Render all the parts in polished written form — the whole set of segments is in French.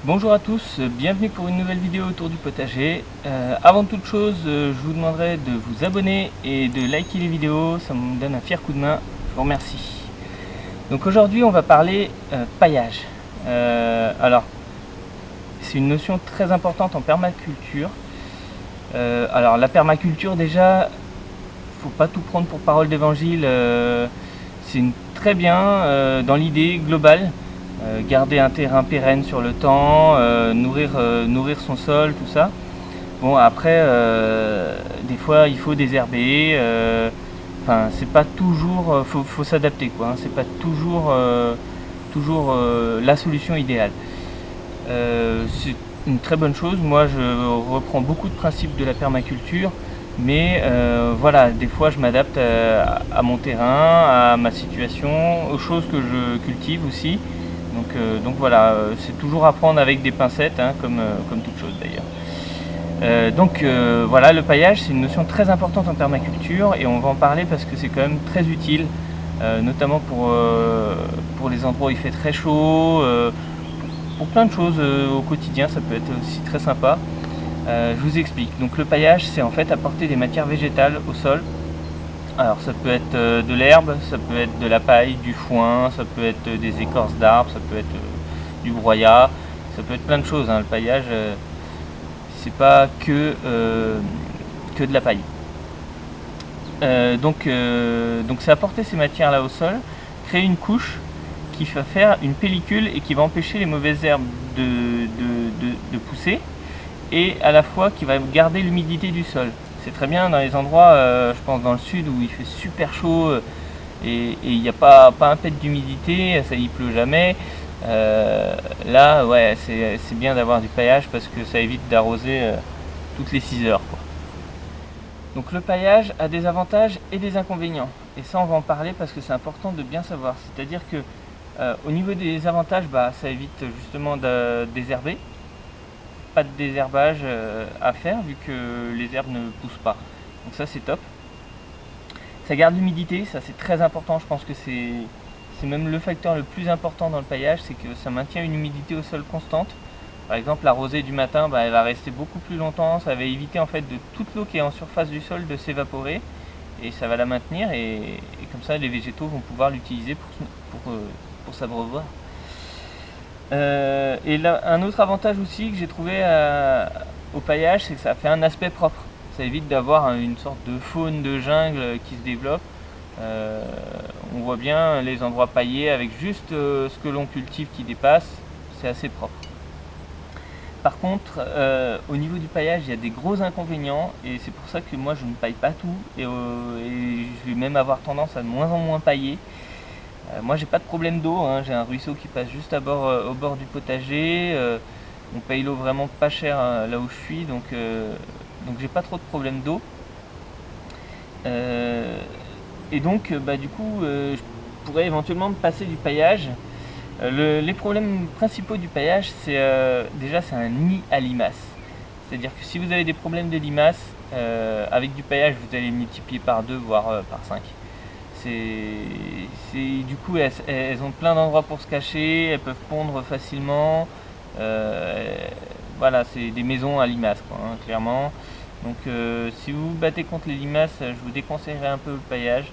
Bonjour à tous, bienvenue pour une nouvelle vidéo autour du potager. Avant toute chose, je vous demanderai de vous abonner et de liker les vidéos, ça me donne un fier coup de main, je vous remercie. Donc aujourd'hui on va parler paillage. Alors c'est une notion très importante en permaculture. Alors la permaculture déjà, faut pas tout prendre pour parole d'évangile, c'est très bien dans l'idée globale. Garder un terrain pérenne sur le temps, nourrir son sol, tout ça. Bon après, des fois il faut désherber, enfin c'est pas toujours, faut s'adapter quoi, hein, c'est pas toujours, la solution idéale. C'est une très bonne chose, moi je reprends beaucoup de principes de la permaculture, mais voilà, des fois je m'adapte à mon terrain, à ma situation, aux choses que je cultive aussi. Donc voilà, c'est toujours à prendre avec des pincettes, hein, comme toute chose d'ailleurs. Voilà, le paillage c'est une notion très importante en permaculture et on va en parler parce que c'est quand même très utile, notamment pour les endroits où il fait très chaud, pour plein de choses au quotidien, ça peut être aussi très sympa. Je vous explique, donc le paillage c'est en fait apporter des matières végétales au sol. Alors ça peut être de l'herbe, ça peut être de la paille, du foin, ça peut être des écorces d'arbres, ça peut être du broyat, ça peut être plein de choses, hein. Le paillage, c'est pas que de la paille. Donc c'est apporter ces matières là au sol, créer une couche qui va faire une pellicule et qui va empêcher les mauvaises herbes de pousser, et à la fois qui va garder l'humidité du sol. C'est très bien dans les endroits, je pense dans le sud où il fait super chaud et il n'y a pas un pet d'humidité, ça y pleut jamais. Là, ouais, c'est bien d'avoir du paillage parce que ça évite d'arroser toutes les 6 heures, quoi. Donc le paillage a des avantages et des inconvénients. Et ça, on va en parler parce que c'est important de bien savoir. C'est-à-dire que au niveau des avantages, ça évite justement de désherber. Pas de désherbage à faire vu que les herbes ne poussent pas, donc ça c'est top. Ça garde l'humidité, ça c'est très important, je pense que c'est même le facteur le plus important dans le paillage, c'est que ça maintient une humidité au sol constante. Par exemple la rosée du matin, elle va rester beaucoup plus longtemps, ça va éviter en fait de toute l'eau qui est en surface du sol de s'évaporer et ça va la maintenir, et comme ça les végétaux vont pouvoir l'utiliser pour s'abreuvoir. Et là, un autre avantage aussi que j'ai trouvé au paillage, c'est que ça fait un aspect propre. Ça évite d'avoir une sorte de faune de jungle qui se développe. On voit bien les endroits paillés avec juste ce que l'on cultive qui dépasse, c'est assez propre. Par contre, au niveau du paillage, il y a des gros inconvénients et c'est pour ça que moi je ne paille pas tout et je vais même avoir tendance à de moins en moins pailler. Moi j'ai pas de problème d'eau, hein. J'ai un ruisseau qui passe juste au bord du potager, on paye l'eau vraiment pas cher là où je suis, donc j'ai pas trop de problème d'eau. Et donc du coup je pourrais éventuellement me passer du paillage. Les problèmes principaux du paillage, c'est déjà c'est un nid à limaces. C'est-à-dire que si vous avez des problèmes de limaces, avec du paillage vous allez multiplier par 2 voire par 5. Du coup elles ont plein d'endroits pour se cacher, elles peuvent pondre facilement. Voilà, c'est des maisons à limaces quoi, hein, clairement. Donc si vous vous battez contre les limaces, je vous déconseillerais un peu le paillage.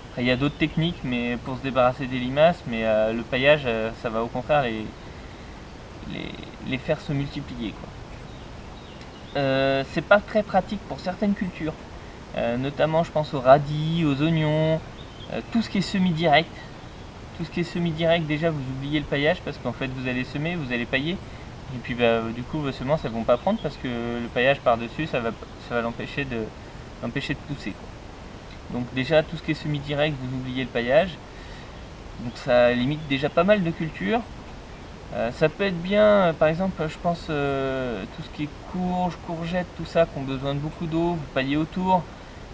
Après, il y a d'autres techniques mais pour se débarrasser des limaces, mais le paillage ça va au contraire les faire se multiplier, quoi. C'est pas très pratique pour certaines cultures. Notamment je pense aux radis, aux oignons, tout ce qui est semi-direct. Tout ce qui est semi-direct, déjà vous oubliez le paillage parce qu'en fait vous allez semer, vous allez pailler. Et puis du coup vos semences elles vont pas prendre parce que le paillage par-dessus ça va l'empêcher de pousser, quoi. Donc déjà tout ce qui est semi-direct, vous oubliez le paillage. Donc ça limite déjà pas mal de cultures. Ça peut être bien, par exemple je pense tout ce qui est courges, courgettes, tout ça qui ont besoin de beaucoup d'eau, vous paillez autour.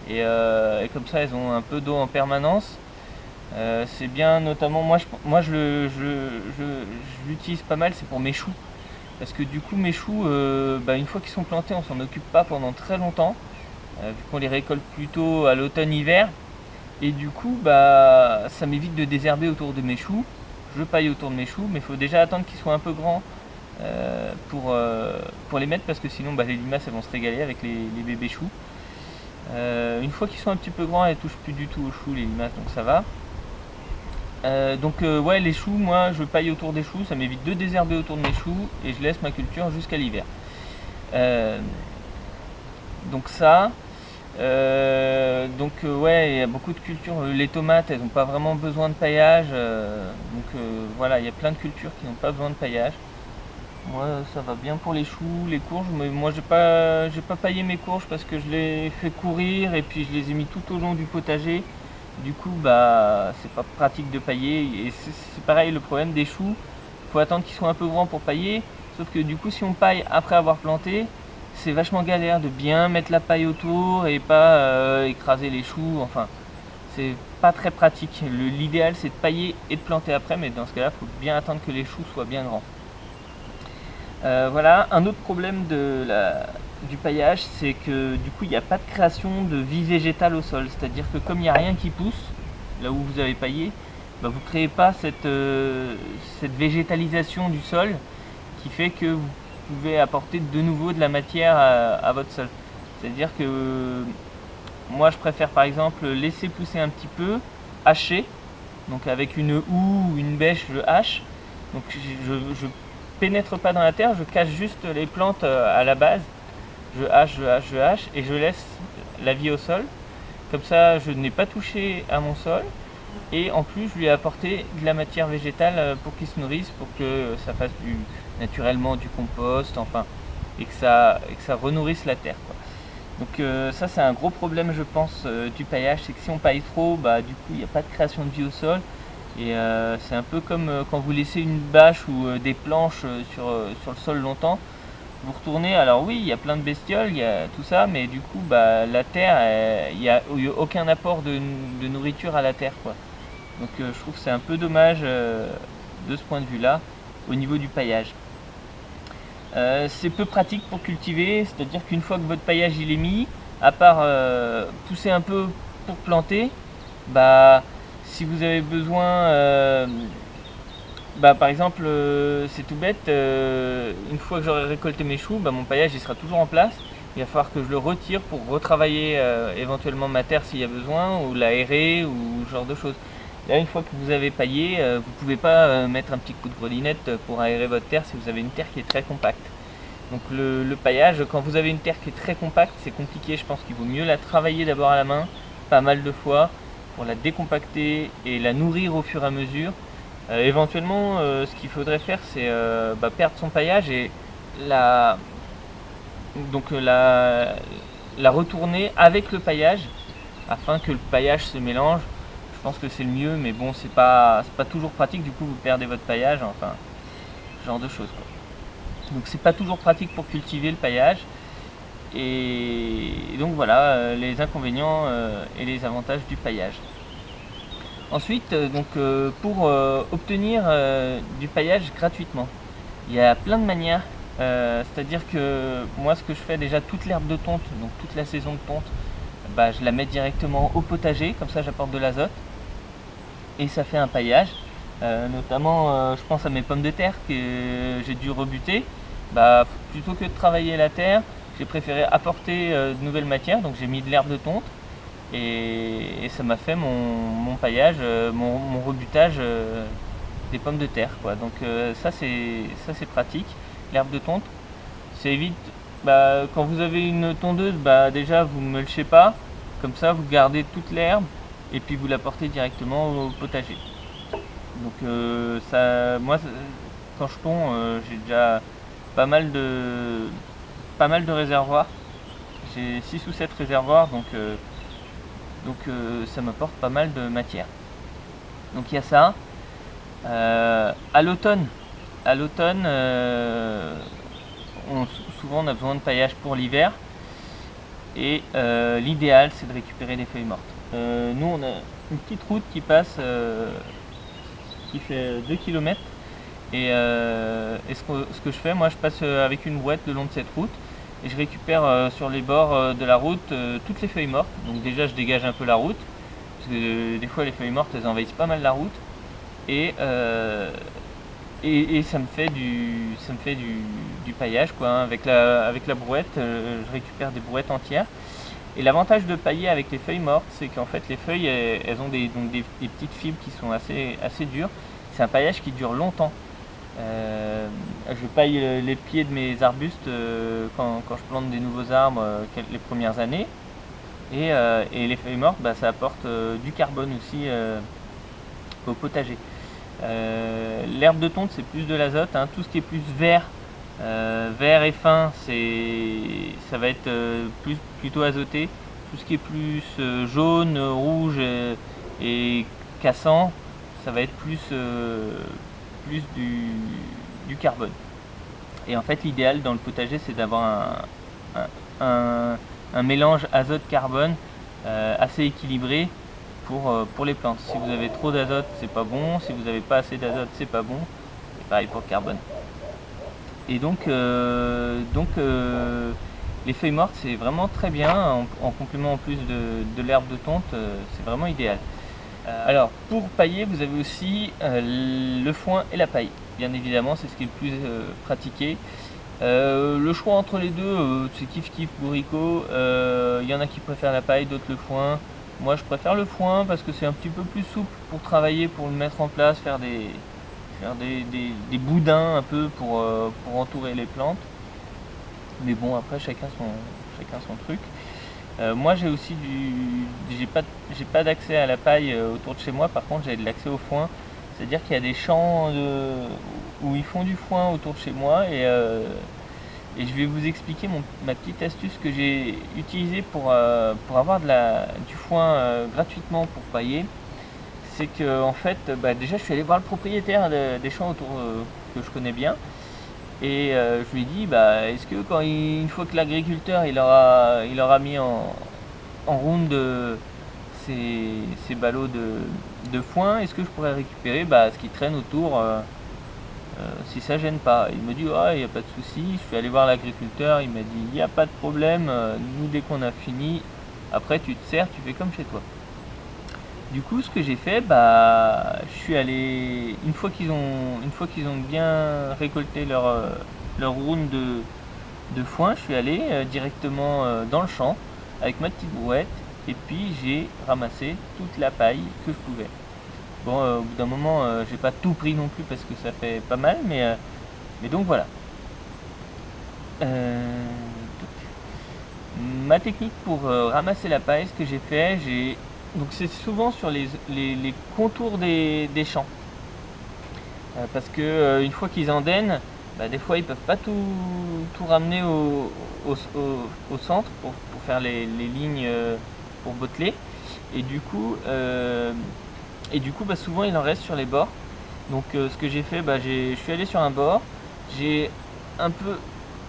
Et comme ça elles ont un peu d'eau en permanence. C'est bien, notamment moi je l'utilise pas mal, c'est pour mes choux, parce que du coup mes choux une fois qu'ils sont plantés on s'en occupe pas pendant très longtemps, vu qu'on les récolte plutôt à l'automne-hiver, et du coup ça m'évite de désherber autour de mes choux. Je paille autour de mes choux, mais il faut déjà attendre qu'ils soient un peu grands pour les mettre, parce que sinon les limaces elles vont se régaler avec les bébés choux. Une fois qu'ils sont un petit peu grands, elles touchent plus du tout aux choux, les limaces, donc ça va. Ouais, les choux, moi je paille autour des choux, ça m'évite de désherber autour de mes choux et je laisse ma culture jusqu'à l'hiver. Donc ça, ouais, il y a beaucoup de cultures. Les tomates, elles n'ont pas vraiment besoin de paillage, voilà, il y a plein de cultures qui n'ont pas besoin de paillage. Moi ça va bien pour les choux, les courges, mais moi j'ai pas paillé mes courges parce que je les fais courir et puis je les ai mis tout au long du potager. Du coup c'est pas pratique de pailler, et c'est pareil, le problème des choux, il faut attendre qu'ils soient un peu grands pour pailler, sauf que du coup si on paille après avoir planté, c'est vachement galère de bien mettre la paille autour et pas écraser les choux, enfin c'est pas très pratique. L'idéal c'est de pailler et de planter après, mais dans ce cas là il faut bien attendre que les choux soient bien grands. Voilà, un autre problème du paillage, c'est que du coup il n'y a pas de création de vie végétale au sol, c'est-à-dire que comme il n'y a rien qui pousse là où vous avez paillé, vous ne créez pas cette végétalisation du sol qui fait que vous pouvez apporter de nouveau de la matière à votre sol. C'est-à-dire que moi je préfère par exemple laisser pousser un petit peu, hacher, donc avec une houe ou une bêche je hache, donc je pénètre pas dans la terre, je cache juste les plantes à la base, je hache et je laisse la vie au sol. Comme ça je n'ai pas touché à mon sol et en plus je lui ai apporté de la matière végétale pour qu'il se nourrisse, pour que ça fasse naturellement du compost, enfin, et que ça renourrisse la terre, quoi. Donc ça c'est un gros problème je pense du paillage, c'est que si on paille trop, du coup il n'y a pas de création de vie au sol. Et c'est un peu comme quand vous laissez une bâche ou des planches sur le sol longtemps, vous retournez, alors oui il y a plein de bestioles, il y a tout ça, mais du coup la terre, il n'y a aucun apport de nourriture à la terre, quoi. Donc je trouve que c'est un peu dommage de ce point de vue là au niveau du paillage. C'est peu pratique pour cultiver, c'est-à-dire qu'une fois que votre paillage il est mis, à part pousser un peu pour planter, si vous avez besoin, par exemple, c'est tout bête, une fois que j'aurai récolté mes choux, mon paillage il sera toujours en place. Il va falloir que je le retire pour retravailler éventuellement ma terre s'il y a besoin, ou l'aérer, ou ce genre de choses. Là, une fois que vous avez paillé, vous ne pouvez pas mettre un petit coup de grelinette pour aérer votre terre si vous avez une terre qui est très compacte. Donc le paillage, quand vous avez une terre qui est très compacte, c'est compliqué. Je pense qu'il vaut mieux la travailler d'abord à la main, pas mal de fois, pour la décompacter et la nourrir au fur et à mesure. Éventuellement, ce qu'il faudrait faire, c'est perdre son paillage et la retourner avec le paillage afin que le paillage se mélange. Je pense que c'est le mieux, mais bon, c'est pas toujours pratique. Du coup, vous perdez votre paillage, enfin, ce genre de choses, quoi. Donc c'est pas toujours pratique pour cultiver le paillage. Et donc voilà les inconvénients et les avantages du paillage. Ensuite, pour obtenir du paillage gratuitement, il y a plein de manières. C'est-à-dire que moi, ce que je fais déjà, toute l'herbe de tonte, donc toute la saison de tonte, je la mets directement au potager, comme ça j'apporte de l'azote et ça fait un paillage. Notamment, je pense à mes pommes de terre que j'ai dû rebuter. Plutôt que de travailler la terre, j'ai préféré apporter de nouvelles matières, donc j'ai mis de l'herbe de tonte et ça m'a fait mon paillage, mon rebutage des pommes de terre, quoi. Donc ça c'est pratique. L'herbe de tonte, ça évite, quand vous avez une tondeuse, déjà vous ne mulchez pas, comme ça vous gardez toute l'herbe et puis vous la portez directement au potager. Donc moi quand je tonds, j'ai déjà pas mal de réservoirs, j'ai 6 ou 7 réservoirs, donc ça m'apporte pas mal de matière. Donc il y a ça. À l'automne, souvent on a besoin de paillage pour l'hiver et l'idéal c'est de récupérer les feuilles mortes. Nous on a une petite route qui passe, qui fait 2 km. Et ce que je fais, moi je passe avec une brouette le long de cette route et je récupère sur les bords de la route toutes les feuilles mortes. Donc déjà je dégage un peu la route, parce que des fois les feuilles mortes elles envahissent pas mal la route. Et et ça me fait du paillage quoi, hein. Avec la brouette, je récupère des brouettes entières. Et l'avantage de pailler avec les feuilles mortes, c'est qu'en fait les feuilles elles ont des petites fibres qui sont assez dures. C'est un paillage qui dure longtemps. Je paille les pieds de mes arbustes quand je plante des nouveaux arbres les premières années. Et les feuilles mortes, bah, ça apporte du carbone aussi au potager. L'herbe de tonte, c'est plus de l'azote, hein. Tout ce qui est plus vert, vert et fin, ça va être plutôt azoté. Tout ce qui est plus jaune, rouge et cassant, ça va être plus du carbone. Et en fait, l'idéal dans le potager, c'est d'avoir un mélange azote-carbone assez équilibré pour les plantes. Si vous avez trop d'azote, c'est pas bon. Si vous n'avez pas assez d'azote, c'est pas bon. Et pareil pour le carbone. Et donc les feuilles mortes, c'est vraiment très bien en complément en plus de l'herbe de tonte, c'est vraiment idéal. Alors pour pailler, vous avez aussi le foin et la paille. Bien évidemment, c'est ce qui est le plus pratiqué. Le choix entre les deux, c'est kiff bourricot. Il y en a qui préfèrent la paille, d'autres le foin. Moi je préfère le foin parce que c'est un petit peu plus souple pour travailler, pour le mettre en place, faire des boudins un peu pour entourer les plantes. Mais bon, après chacun son truc. Moi j'ai aussi j'ai pas d'accès à la paille autour de chez moi. Par contre j'ai de l'accès au foin, c'est à dire qu'il y a des champs où ils font du foin autour de chez moi. Et je vais vous expliquer ma petite astuce que j'ai utilisée pour avoir du foin gratuitement pour pailler. C'est que en fait, déjà je suis allé voir le propriétaire des champs autour que je connais bien. Et je lui ai dit, est-ce que une fois que l'agriculteur il aura mis en round ces ballots de foin, est-ce que je pourrais récupérer ce qui traîne autour si ça gêne pas. Il me dit, il n'y a pas de souci. Je suis allé voir l'agriculteur, il m'a dit, il n'y a pas de problème, nous dès qu'on a fini, après tu te sers, tu fais comme chez toi. Du coup, ce que j'ai fait, je suis allé, une fois qu'ils ont bien récolté leur round de foin, je suis allé directement dans le champ avec ma petite brouette et puis j'ai ramassé toute la paille que je pouvais. Bon, au bout d'un moment, j'ai pas tout pris non plus parce que ça fait pas mal, mais donc voilà. Ma technique pour ramasser la paille, ce que j'ai fait, donc c'est souvent sur les contours des champs. Parce que une fois qu'ils endènent, des fois ils peuvent pas tout ramener au centre pour faire les lignes pour botteler. Et du coup, souvent il en reste sur les bords. Donc ce que j'ai fait, je suis allé sur un bord, j'ai un peu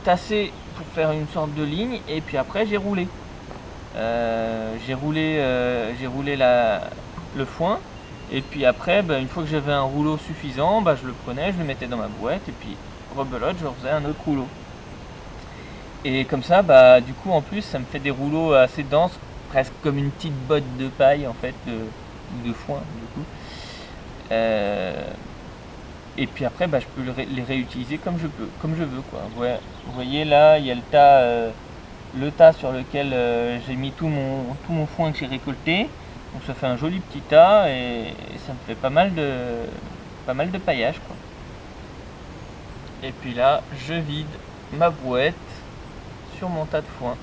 tassé pour faire une sorte de ligne et puis après j'ai roulé. J'ai roulé le foin et puis après une fois que j'avais un rouleau suffisant, je le prenais, je le mettais dans ma boîte et puis rebelote, je refaisais un autre rouleau. Et comme ça, du coup en plus ça me fait des rouleaux assez denses, presque comme une petite botte de paille en fait, de foin du coup. Et puis après je peux les réutiliser comme je veux quoi. Ouais, vous voyez là il y a le tas sur lequel j'ai mis tout mon foin que j'ai récolté. Donc ça fait un joli petit tas et ça me fait pas mal de paillage quoi. Et puis là je vide ma brouette sur mon tas de foin.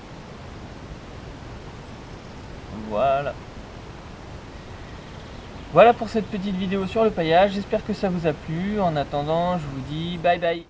Voilà pour cette petite vidéo sur le paillage, j'espère que ça vous a plu. En attendant, je vous dis bye bye.